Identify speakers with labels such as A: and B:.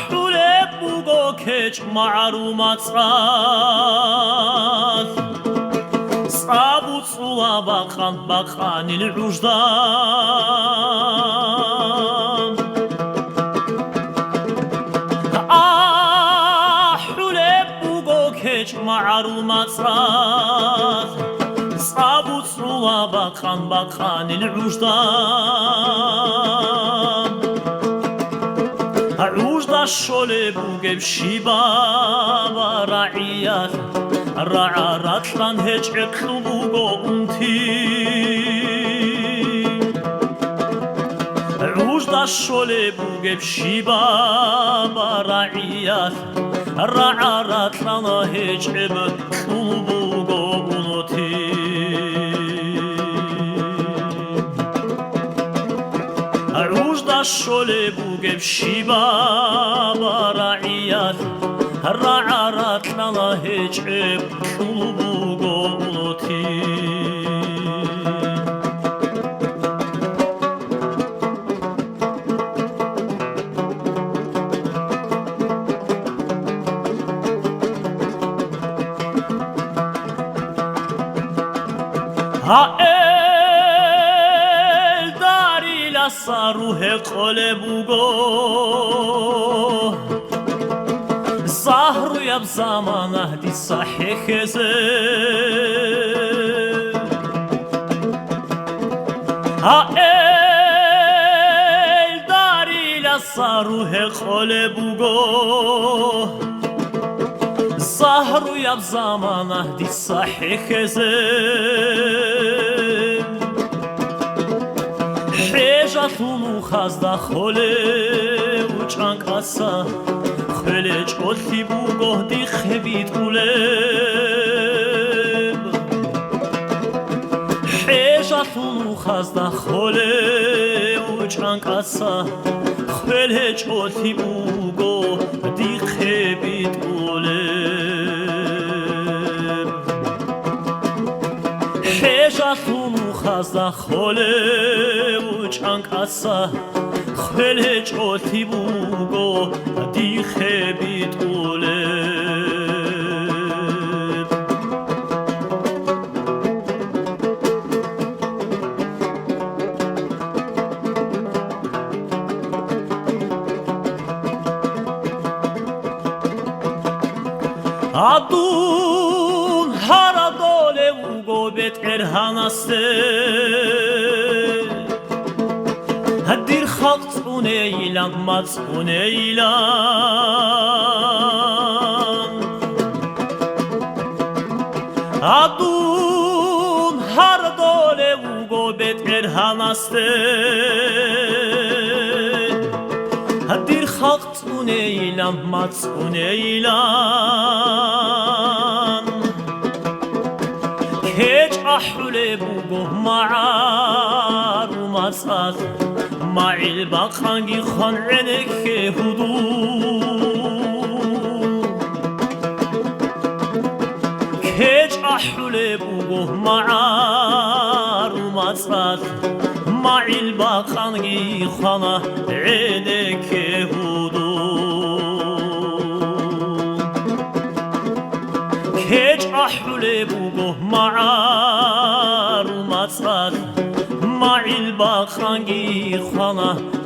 A: حولبوگو کچ معرومات صابو صوا بخان الوجدان حولبوگو کچ معرومات صابو صوا بخان الوجدان عوجدا شوله بوگب شیبا و رعیت رعراتلان هج اقلوبوگو اونتی عوجدا شوله بوگب شیبا و رعیت رعراتلان هج اقلوبوگو اونتی شوله بوگب شیبا و رعیت رعرات لنا هجب کلوبوگو اولوتی روح قلبوگو زهر یب زمانه دی صحیح زه ال داری لسا روح قلبوگو زهر یب زمانه دی صحیح زه حیجاتونو خازده خوله و چانکاسا خوله چوتی بوگه دی خبید قلب حیجاتونو خازده خوله و چانکاسا خوله چوتی بوگه دی خبید قلب حیجاتونو خازده خوله چانکاسا خوله چوتی بوگو دی خبید قلب adun hara dole ugo bet erhanaste dir xalq uneylan mat uneylan adun har dole ugo bet erhanaste dir xalq uneylan mat uneylan keç ahule bugo ma'ar umasat معیل باقانگی خان رنک هدو کج احوله بوگو معرومات معیل باقانگی خان رنک هدو کج احوله بوگو معرومات معیل باقانگی خانه